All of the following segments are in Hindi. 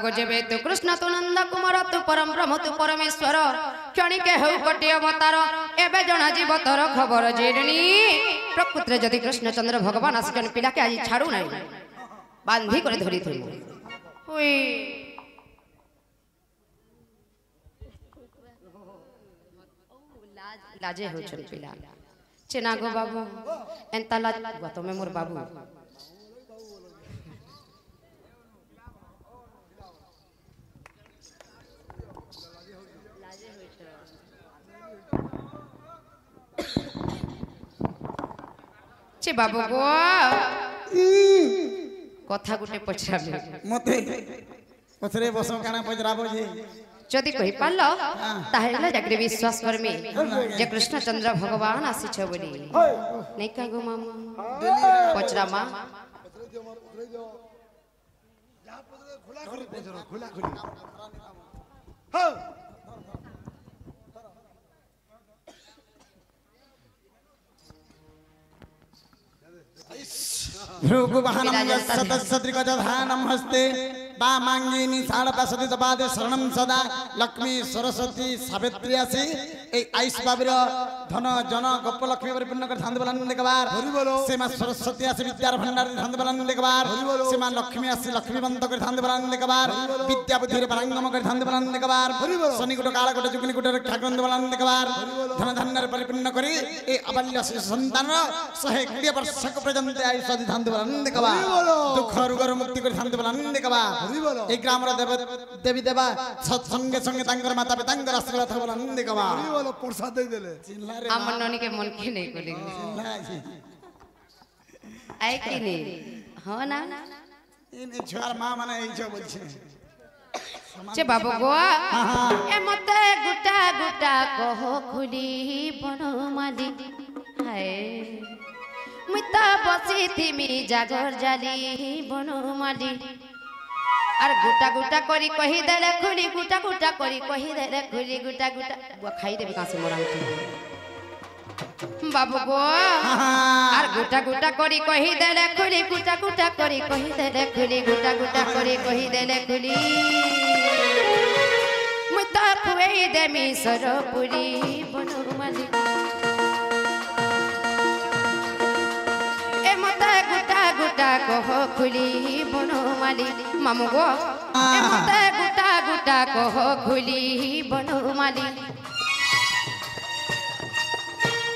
आगो जेबे तु कृष्ण तु नंद कुमार तु परम ब्रह्म तु परमेश्वर क्षणिके हौ कोटि अवतार एबे जना जीव तोर खबर जेरनी प्रकृति जदि कृष्णचंद्र भगवान आसिजन पिला के आज छाड़ू नाही बांधी करे धरी थई हुई लाजे हो छन पिला चेना गो बाबू एंता लाज तमे मोर बाबू चे बाबू गो कथा गुटे पछराबे मते पछरे बसो काना पछराबो जे जदि कहि पालो ताहेला जागरे विश्वास करमे जे कृष्णचंद्र भगवान आसी छ बोली नै का गो मामा पछरा मा खुला हां भृगुवाहनं सतसद्रिगजधानं हस्ते वामांगिनी साड़पाशति दपादे शरणं सदा लक्ष्मी सरस्वती सावित्री आसी ए आयुष बाबीर धन जन गप लक्ष्मी परिपूर्ण कर धान बलान देखबार सीमा सरस्वती आसी विद्यार भंडार धान बलान देखबार सीमा लक्ष्मी आसी लक्ष्मी बंध कर धान बलान देखबार विद्या बुद्धि परांगम कर धान बलान देखबार शनि गुट काल गुट जुगनी गुट ठाकुर बलान देखबार धन धान्य परिपूर्ण करी ए अबाल्य संतान 120 वर्ष पर्यंत आयुष धान बलान देखबार दुख रोगर मुक्ति कर धान बलान देखबार ए ग्राम देवी देवा संगे संगे तांगर माता पितांगर आशीर्वाद थबला नंदी कबा बोलो प्रसाद दे देले हमन ननी के मन के नहीं कोली आई कि नहीं हो ना इन छोर मां माने এই যে বলছে चे बाबू गो ए मते गुटा गुटा कहो खुली बनमाली हाय मिता बसी थिमी जागर जाली बनमाली अरे गुटा गुटा करी कही देले खुली गुटा गुटा करी कही देले खुली गुटा गुटा बुआ खाई देबे कासे मोरांग बाबू गो अरे गुटा गुटा करी कही देले खुली गुटा गुटा करी कही देले खुली गुटा गुटा करी कही देले खुली मुता खुई देमी सरपुरी बनमाली ए मता गुटा गुटा कहो खुली बनमाली मामू गो ए मते गुटा गुटा कहो खुली बनमाली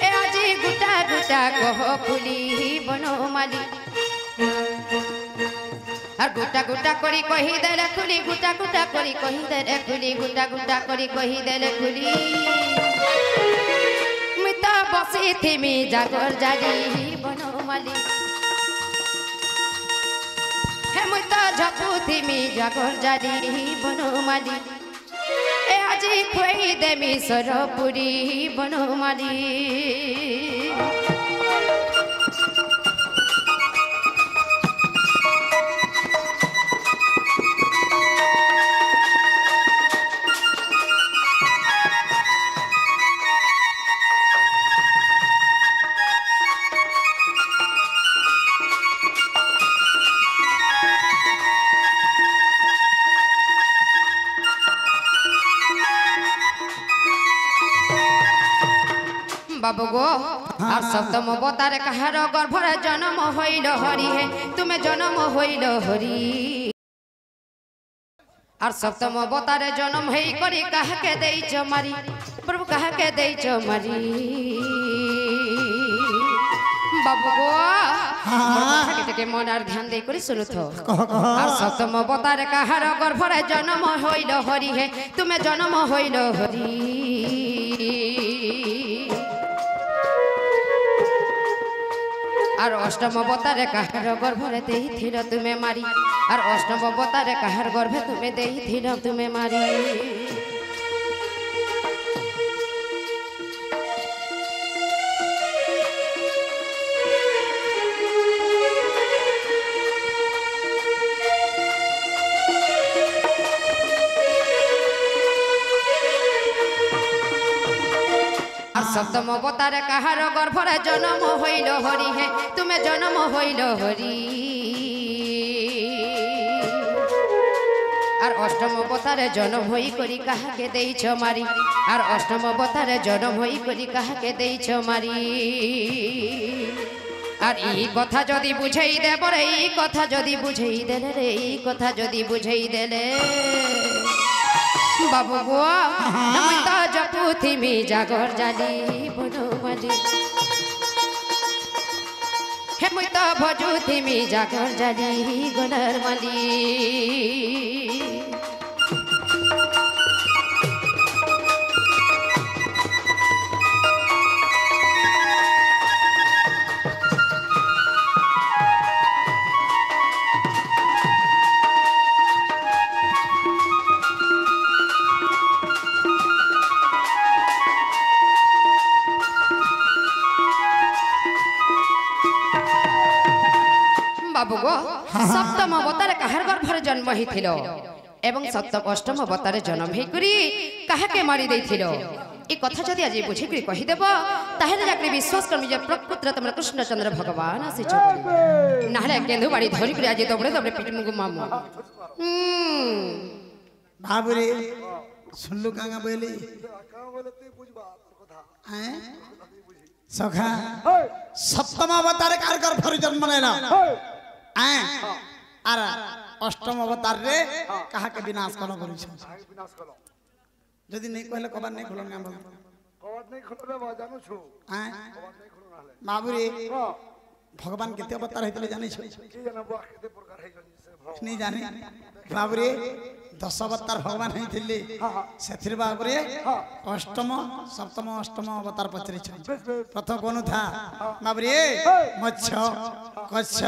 ए आजी गुटा गुटा कहो खुली बनमाली और गुटा गुटा करी कही देले खुली गुटा गुटा करी कही देले खुली गुटा गुटा करी कही देले खुली मिता बसी थिमी जागर जाली बनमाली मुता झपू थिमी जागर जाली बनमाली ए आजी खोई देमी सरपुरी बनमाली बाबू गो और सप्तम अवतार कहार गर्भर जन्म होइल हरि है तुम्हें जन्म होइल हरि और सप्तम अवतार जन्म है करी कह के देई छ मारी प्रभु कह के देई छ मारी बाबू गो के मन और ध्यान दे करी सुनु थो और सप्तम अवतार कहार गर्भर जन्म होइल हरि है तुम्हें जन्म होइल हरि और अष्टम अवतार कहार गर्भरे देही थिल तुम्हें मारी और अष्टम अवतार कहार गर्भे तुम्हें देही थिल तुम्हें मारी सप्तम अवतार कहार गर्भर जन्म होइल हरि है तुम्हें जन्म होइल हरि আর অষ্টম অবতারে জন্ম হই করি কাহাকে দেইছ মারি আর অষ্টম অবতারে জন্ম হই করি কাহাকে দেইছ মারি আর এই কথা যদি বুঝাই দেব রে এই কথা যদি বুঝাই দেলে রে এই কথা যদি বুঝাই দেলে বাবু গো আমি তো জপুথিমি জাগর জালি বনমালি হে মুই তো ভজুথিমি জাগর জালি গনর মালি বাবু গো সপ্তম অবতারে কাহার গর্ভরে জন্ম হইছিল এবং সপ্তম অষ্টম অবতারে জন্ম হই করি কাহাকে মারি দেইছিল এই কথা যদি আজ বুঝি করি কহি দেব তাহলে যাকে বিশ্বাস করবি যে প্রকৃতরে তোমরা কৃষ্ণচন্দ্র ভগবান আসিছ নাহলে কেন্দু বাড়ি ধরি করে আজ দবড়ে দবড়ে পিটমুগু মামু বাবুরে শুনলু কাঙ্গা বলি হ্যাঁ সখা সপ্তম অবতারে কার গর্ভরে জন্ম নেলা আর অষ্টম অবতার রে কাহাকে বিনাশ কোন করিছ যদি নেই কইলে কবার নেই খুলন না বল কবার নেই খুলরে বা জানো छु হ্যাঁ কবার নেই খুলন নালে বাবুরে ভগবান কেতে অবতার হইতলে জানিছ কি জানবো কেতে প্রকার হই গলি नहीं जाने बाबरे 10 अवतार भगवान होइथिले सेथिर बाबरे अष्टम सप्तम अष्टम अवतार पचरी छ प्रथम कोन था बाबरे मत्स्य कच्छ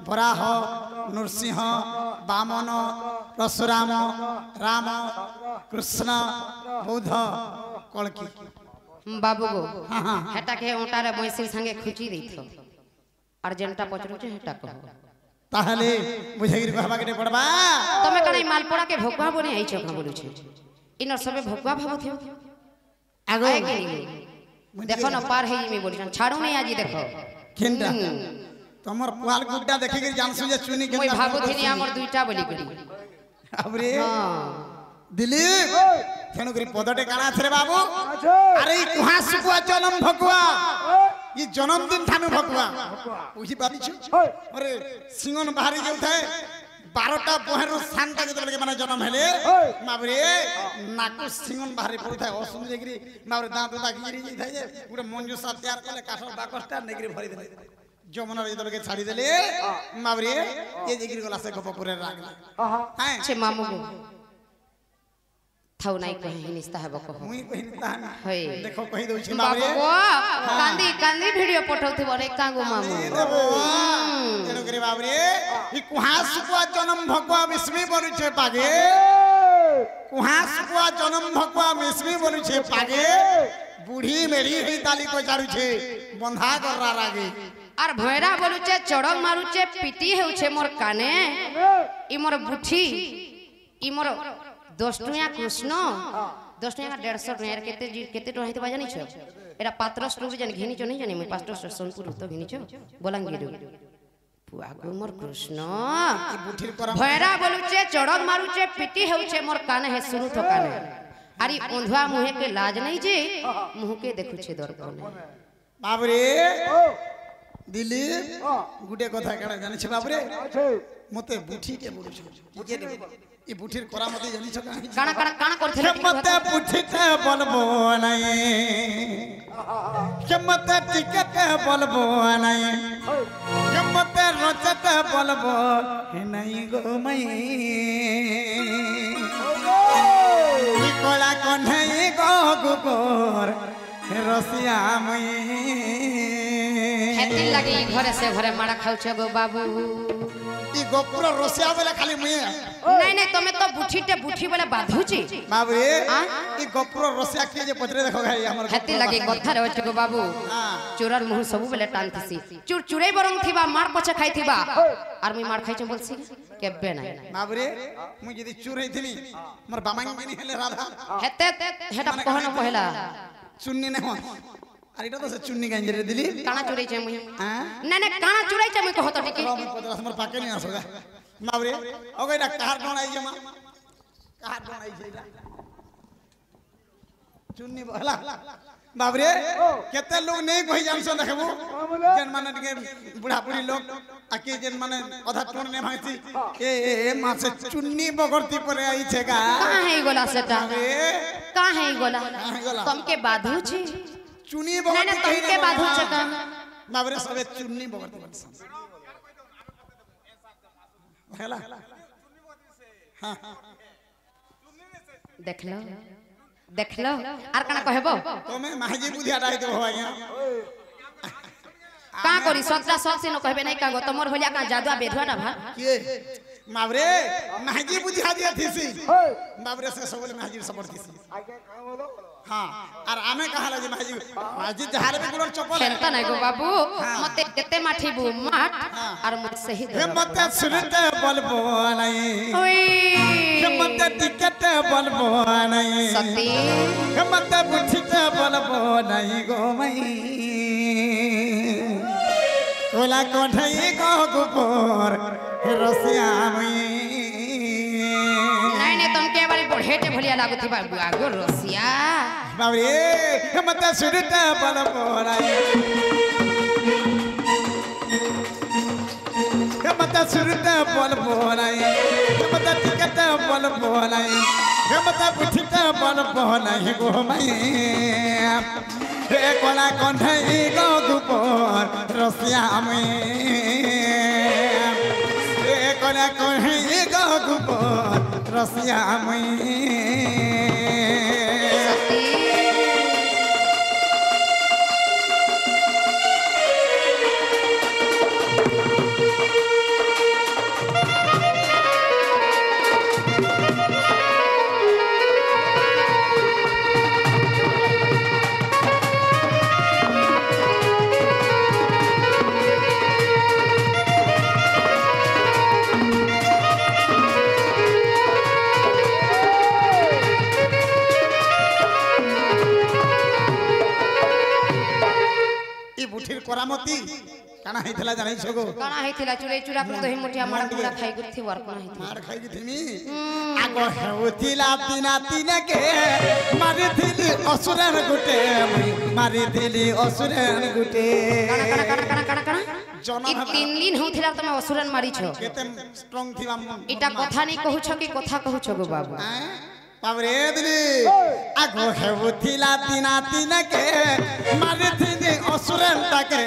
वराह नरसिंह वामन परशुराम राम कृष्ण बुद्ध कलकी बाबू गो हेटा के ओटारे मैसिर संगे खुची देथो अर्जेंटा पचरो छ हेटा कहो ताहले बुझेगिर कहबा के पड़बा तमे कने मालपोड़ा के भोकवा बने आई छ का बोलु छ इनर सबे भोकवा भाबो थियो आगे देखो न पार है मी बोली छाड़ो नहीं आज देखो केनटा तमर पुआल गुड्डा देखि के जानसु जे चुनी के ओई भाबो थिनी हमर दुईटा बोली करी अबरे दिलीप केनु करी पदटे काना छरे बाबू अरे कुहा सुकुआ जन्म भकुआ ये जन्मदिन थानु भकुआ बुझी पारी छ अरे सिंगन बाहरी जे उठाए 12टा बहरु शांता के तले माने जन्म हेले माबरे नाकु सिंगन बाहरी पड़ी थाए असुन जेगिरी माबरे दांत दागी गिरी थाए जे पूरा मंजू सा तैयार करले काठर बाकसटा नेगिरी भरी देले जमुना रे तले के छाड़ी देले माबरे ये जेगिरी गला से गपपुरे रागला हां छे मामू को थाउ नाही कहि निस्ता हेबो कहो मुई कहि निस्ता होय देखो कहि दउ छी माबरे कांदी कांदी वीडियो पठाउथि बने कांगो मामू तेनो करे बाबरे ई कुहा सुकुआ जन्म भगवा विस्मी बनु छे पागे कुहा सुकुआ जन्म भगवा विस्मी बनु छे पागे बूढ़ी मेरी ही ताली को चारु छे बंधा कररा लागे आर भैरा बोलु छे चड़क मारु छे पिटी हेउ छे मोर काने ई मोर बुठी ई मोर 10 टुया कृष्ण 10 टुया 150 टुया केते केते टुया हेते बाजानी छ एरा पात्र स्टोर जन घेनी छ नहीं जानी मैं पास्टर सोनपुर तो घेनी छ बोलांगीर पुआ को मोर कृष्ण ई बुठीर परम भैरा बोलु छे चड़क मारु छे पिटी हेउ छे मोर काने हे सुनु तो काने अरे ओंधवा मुहे के लाज नहीं जे मुह के देखु छे दर्पण बाबरे दिलीप गुटे कथा काना जानि छ बाबरे मते बुठी के बोलु छ के दे ई बुठीर करा मते जानि छ काना काना काना करथले मते बुठी ते बोलबो नाही के मते टिकट बोलबो नाही के मते रचत बोलबो हे नहीं गो मई ई कोला कोन्हई गो गुकोर रसिया मई हेती लगी घरे से घरे मारा खाउ छ गो बाबू ई गोपुर रसिया बेला खाली मुई नहीं नहीं तमे तो बुठी बेला बाधुची बाबू ई गोपुर रसिया के जे पत्रे देखो भाई हमर हेती लगी कथा रे छ गो बाबू चोरर मुह सब बेले टानथिसी चुर चुरे बरंग थिबा मार पछे खाइथिबा आर मुई मार खाइ छ बोलसी केबे नाही बाबू रे मुई जदी चुर हेथिनी हमर बामांगिनी हेले राधा हेते हेटा कहनो पहिला चुन्नी ने हो अरे तो से चुन्नी गंज रे दिली काना चुरै छ मुई नहीं नहीं काना चुरै छ मुई कहत टिके हमर पाके नहीं आसोगा बाबू रे ओगेरा कार कोन आई जमा কোন আইছে এটা চুন্নি বলা বাবরে কেতে লোক নেই কই জানছ দেখবো যেন মানে টিকে বুড়া বুড়ি লোক আকি যেন মানে অধা টোন নে ভাঙছি এ মাছে চুন্নি বগরতি পরে আইছে গা कहां है गोला सेटा कहां है गोला तुमके बाधू छी चुनी नहीं बगरती ना तुमके बाधू छ का बाबरे सबे चुन्नी बगरती बन हेला हां देख लो आर कना कहबो तमे माजी बुधिया डाई देबो आज्ञा का करी सतरा सत से न कहबे नहीं का गो तमर होलिया का जादुआ बेधुआ ना भा के माबरे माजी बुधिया दिया थीसी बाबरे से सबले माजी सपोर्ट थीसी हां और आमे कहाला जे माजी जहारे में गुण चपल खेलता नहीं गो बाबू मते केते माठीबू माठ और मत सही हे मते सुनते बोलबो नहीं ओई हे मते टिकट बोलबो नहीं सती हे मते बुझते बोलबो नहीं गो मई कोला कोठई गो गुपोर रसिया मई नहीं तुमके बारी बढ़ेटे भलिया लागुती बाबू आगो रसिया बाबरे हे मते सुनते बोलबो नहीं हे मते सुनते बोलबो नहीं हे मते टिकट बोलबो नहीं हे मते बुझते बोलबो नहीं गो मई हे कोला कोठई गो गुपोर रसिया मई हे कोला कोठई गो गुपोर रसिया मई सती बुठिर करामती काना हेथला जानै छगो काना हेथिला चुरे चुरा को दही मुठिया मार पूरा खाई गुथी वर कोना हेथि मार खाई की थिमी आगो हेउथिला तीना तीन के मारि थिली असुरन गुटे मारि थिली असुरन गुटे काना ई 3 दिन होथिला तमे असुरन मारी छ केते स्ट्रांग थिवा इटा कथा नहीं कहू छ कि कथा कहू छ गो बाबू बाबरे दिली आगो हेउथिला तीना तीन के मारि थिली असुरन ताके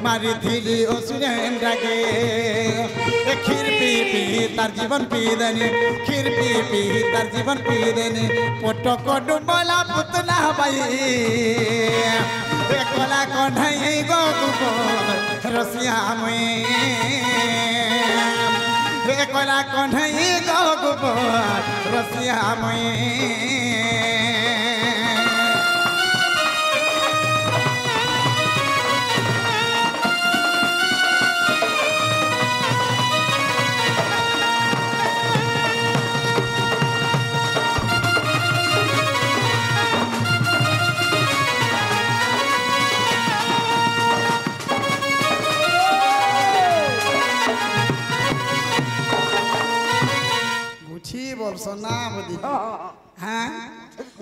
मारि थिली असुरन ताके खीर पी पी तार जीवन पी देनी खीर पी पी तार जीवन पी देनी पोटो को डुबला पुतला बाई कोला कोढ़ई गो गुगो रसिया में कोला कोढ़ई गो गुगो रसिया में सोना बुद्धि हाँ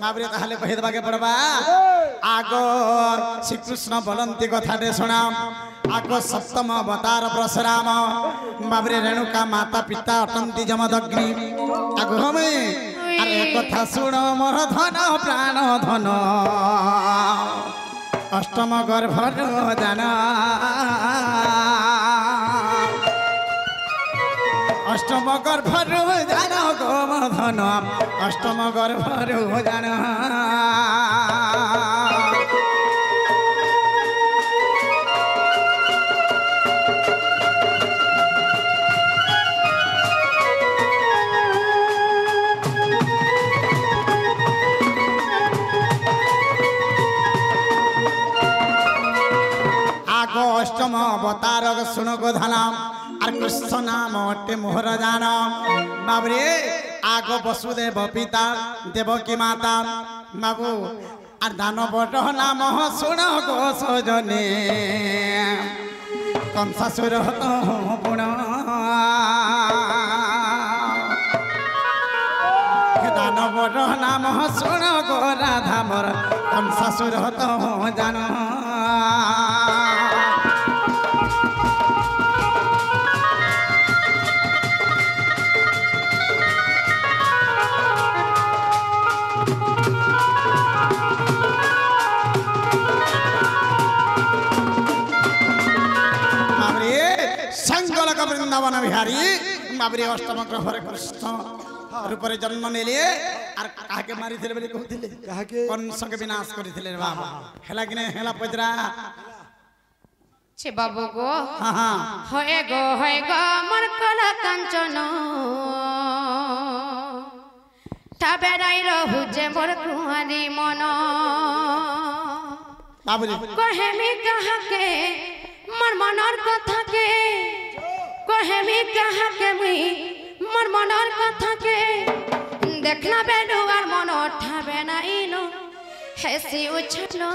माबरे ताहले कहि देबाके पड़बा आगो श्री कृष्ण बोलंती कथाटे सुना आगो सप्तम अवतार परशुराम माबरे रेणुका माता पिता अटंती जमदग्नि आगो हमें अरे कथा सुनो मोर धन प्राण धन अष्टम गर्भर जाना अष्टम गर्भर जान गोमधन अष्टम गर्भर जान आगो अष्टम अवतार सुन गोधनाम আর কৃষ্ণ নাম অটে মোহর জান বাবরে আগ বসুদেব পিতা দেবকী মাতা বাবু আর দানবট নাম শুণ গো সজনে কংসাসুর পুণ দানবর নাম শুণ গো রাধা মোর কংসাসুর তো জান বৃন্দাবন বিহারী বাবরি অষ্টম গ্রহরে কৃষ্ণ রূপরে জন্ম নেলে আর কাকে মারিଥିଲେ বলে কହୁଥିଲେ কাকে কংসকে বিনাশ করিଥିଲେ বাবা হেলা কিনে হেলা পজরা ছে বাবু গো হয়ে গো মোর কলা কাঞ্চন ঠাবেরাই রহু যে মোর কুহারি মন বাবুরি কহেমি কাহাকে মোর মনর কথাকে কহেমি কাহাকে মুই মোর মনর কথাকে দেখলা বেডু আর মন ঠাবে নাইলো হেসি উছলো